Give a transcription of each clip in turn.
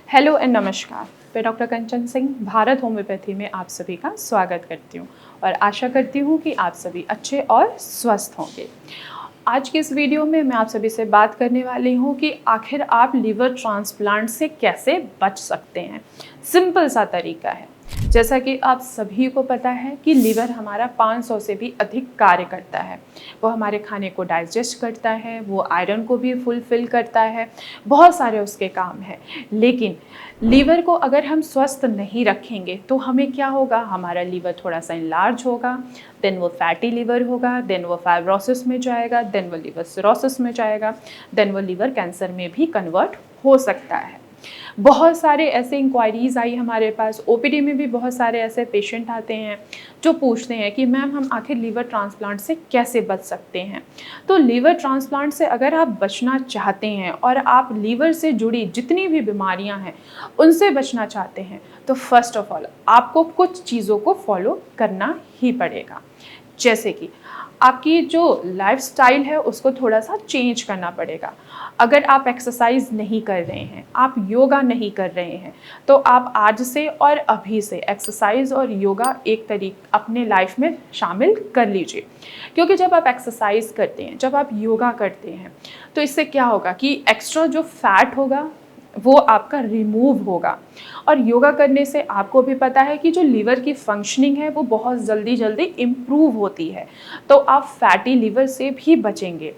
Hello and नमस्कार। मैं doctor कंचन Singh Bharat homeopathy में आप सभी का स्वागत करती हूँ और आशा करती हूँ कि आप सभी अच्छे और स्वस्थ होंगे। आज के इस वीडियो में मैं आप सभी से बात करने वाली हूँ कि आखिर आप लीवर ट्रांसप्लांट से कैसे बच सकते हैं। सिंपल सा तरीका है। जैसा कि आप सभी को पता है कि लीवर हमारा 500 से भी अधिक कार्य करता है। वो हमारे खाने को डाइजेस्ट करता है, वो आयरन को भी फुलफिल करता है, बहुत सारे उसके काम हैं। लेकिन लीवर को अगर हम स्वस्थ नहीं रखेंगे तो हमें क्या होगा, हमारा लीवर थोड़ा सा इनलार्ज होगा, देन वो फैटी लीवर होगा, देन वो फाइब्रोसिस में जाएगा, देन वो लीवर सिरोसिस में जाएगा, देन वो लीवर कैंसर में भी कन्वर्ट हो सकता है। बहुत सारे ऐसे इंक्वायरीज़ आई हमारे पास, ओपीडी में भी बहुत सारे ऐसे पेशेंट आते हैं जो पूछते हैं कि मैम हम आखिर लीवर ट्रांसप्लांट से कैसे बच सकते हैं। तो लीवर ट्रांसप्लांट से अगर आप बचना चाहते हैं और आप लीवर से जुड़ी जितनी भी बीमारियां हैं उनसे बचना चाहते हैं तो फर्स्ट ऑफ ऑल आपको कुछ चीज़ों को फॉलो करना ही पड़ेगा। जैसे कि आपकी जो लाइफस्टाइल है उसको थोड़ा सा चेंज करना पड़ेगा। अगर आप एक्सरसाइज नहीं कर रहे हैं, आप योगा नहीं कर रहे हैं, तो आप आज से और अभी से एक्सरसाइज और योगा एक तरीके अपने लाइफ में शामिल कर लीजिए। क्योंकि जब आप एक्सरसाइज करते हैं, जब आप योगा करते हैं, तो इससे क्या होगा कि एक्स्ट्रा जो फैट होगा वो आपका रिमूव होगा। और योगा करने से आपको भी पता है कि जो लीवर की फंक्शनिंग है वो बहुत जल्दी इम्प्रूव होती है, तो आप फैटी लीवर से भी बचेंगे।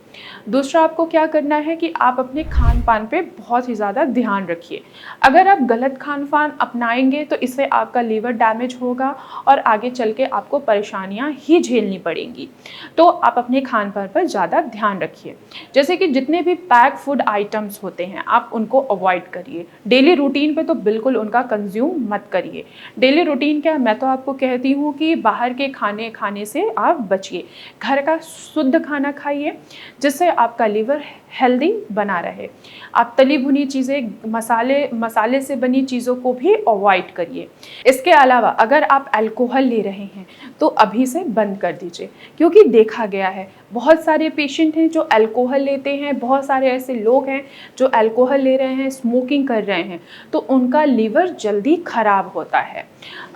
दूसरा आपको क्या करना है कि आप अपने खान पान पे बहुत ही ज़्यादा ध्यान रखिए। अगर आप गलत खान पान अपनाएंगे तो इससे आपका लीवर डैमेज होगा और आगे चल के आपको परेशानियाँ ही झेलनी पड़ेंगी। तो आप अपने खान पान पर ज़्यादा ध्यान रखिए। जैसे कि जितने भी पैक फूड आइटम्स होते हैं आप उनको अवॉइड करिए। डेली रूटीन पे तो बिल्कुल उनका कंज्यूम मत करिए। डेली रूटीन क्या, मैं तो आपको कहती हूँ कि बाहर के खाने से आप बचिए। घर का शुद्ध खाना खाइए जिससे आपका लीवर हेल्दी बना रहे। आप तली भुनी चीज़ें, मसाले से बनी चीज़ों को भी अवॉइड करिए। इसके अलावा अगर आप अल्कोहल ले रहे हैं तो अभी से बंद कर दीजिए। क्योंकि देखा गया है बहुत सारे पेशेंट हैं जो अल्कोहल लेते हैं, बहुत सारे ऐसे लोग हैं जो अल्कोहल ले रहे हैं, स्मोकिंग कर रहे हैं, तो उनका लीवर जल्दी खराब होता है।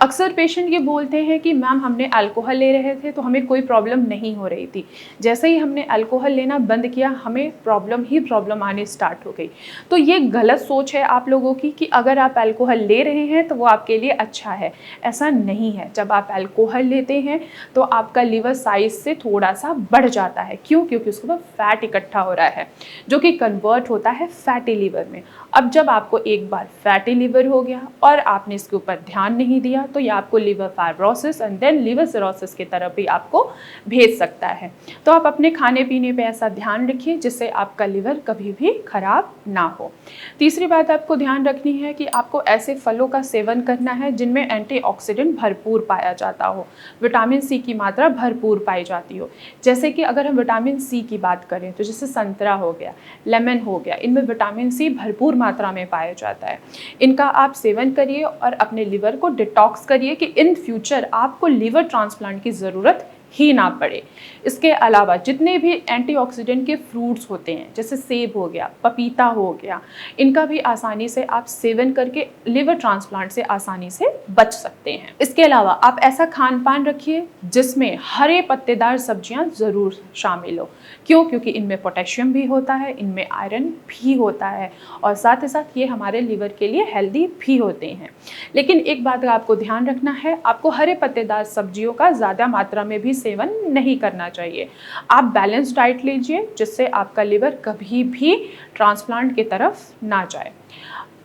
अक्सर पेशेंट ये बोलते हैं कि मैम हमने अल्कोहल ले रहे थे तो हमें कोई प्रॉब्लम नहीं हो रही थी, जैसे ही हमने अल्कोहल लेना बंद किया हमें प्रॉब्लम आने स्टार्ट हो गई। तो ये गलत सोच है आप लोगों की कि अगर आप अल्कोहल ले रहे हैं तो वो आपके लिए अच्छा है। ऐसा नहीं है। जब आप अल्कोहल लेते हैं तो आपका लीवर साइज से थोड़ा सा बढ़ जाता है। क्यों? क्योंकि उसके ऊपर फैट इकट्ठा हो रहा है जो कि कन्वर्ट होता है फैटी लीवर में। अब जब आपको एक बार फैटी लीवर हो गया और आपने इसके ऊपर ध्यान नहीं दिया तो ये आपको liver fibrosis and then liver cirrhosis की तरफ भी आपको भेज सकता है। तो आप अपने खाने पीने पे ऐसा ध्यान रखिए जिससे आपका लीवर कभी भी खराब ना हो। तीसरी बात आपको ध्यान रखनी है कि आपको ऐसे फलों का सेवन करना है जिनमें एंटीऑक्सीडेंट भरपूर पाया जाता हो, विटामिन सी की मात्रा भरपूर पाई जाती हो। जैसे कि अगर हम विटामिन सी की बात करें तो जैसे संतरा हो गया, लेमन हो गया, इनमें विटामिन सी भरपूर मात्रा में पाया जाता है। इनका आप सेवन करिए और अपने लीवर को डिटॉक्स करिए कि इन फ्यूचर आपको लीवर ट्रांसप्लांट की ज़रूरत ही ना पड़े। इसके अलावा जितने भी एंटीऑक्सीडेंट के फ्रूट्स होते हैं जैसे सेब हो गया, पपीता हो गया, इनका भी आसानी से आप सेवन करके लिवर ट्रांसप्लांट से आसानी से बच सकते हैं। इसके अलावा आप ऐसा खान पान रखिए जिसमें हरे पत्तेदार सब्जियां ज़रूर शामिल हो। क्यों? क्योंकि इनमें पोटेशियम भी होता है, इनमें आयरन भी होता है और साथ ही साथ ये हमारे लीवर के लिए हेल्दी भी होते हैं। लेकिन एक बात का आपको ध्यान रखना है, आपको हरे पत्तेदार सब्जियों का ज़्यादा मात्रा में भी सेवन नहीं करना चाहिए। आप बैलेंस डाइट लीजिए जिससे आपका लीवर कभी भी ट्रांसप्लांट की तरफ ना जाए।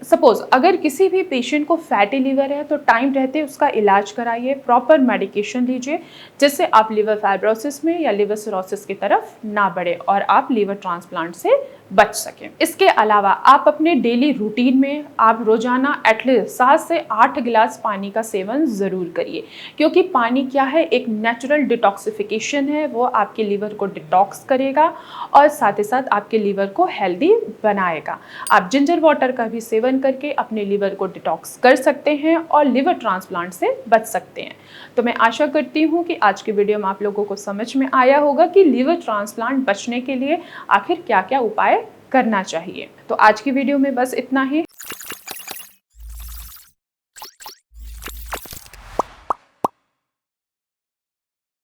सपोज अगर किसी भी पेशेंट को फैटी लीवर है तो टाइम रहते उसका इलाज कराइए, प्रॉपर मेडिकेशन लीजिए जिससे आप लीवर फाइब्रोसिस में या लीवर सिरोसिस की तरफ ना बढ़े और आप लीवर ट्रांसप्लांट से बच सकें। इसके अलावा आप अपने डेली रूटीन में आप रोजाना एटलीस्ट 7 से 8 गिलास पानी का सेवन ज़रूर करिए। क्योंकि पानी क्या है, एक नेचुरल डिटॉक्सिफिकेशन है, वो आपके लीवर को डिटॉक्स करेगा और साथ ही साथ आपके लीवर को हेल्दी बनाएगा। आप जिंजर वाटर का भी सेवन करके अपने लीवर को डिटॉक्स कर सकते हैं और लिवर ट्रांसप्लांट से बच सकते हैं। तो मैं आशा करती हूँ कि आज की वीडियो में आप लोगों को समझ में आया होगा कि लिवर ट्रांसप्लांट बचने के लिए आखिर क्या क्या उपाय करना चाहिए। तो आज की वीडियो में बस इतना ही।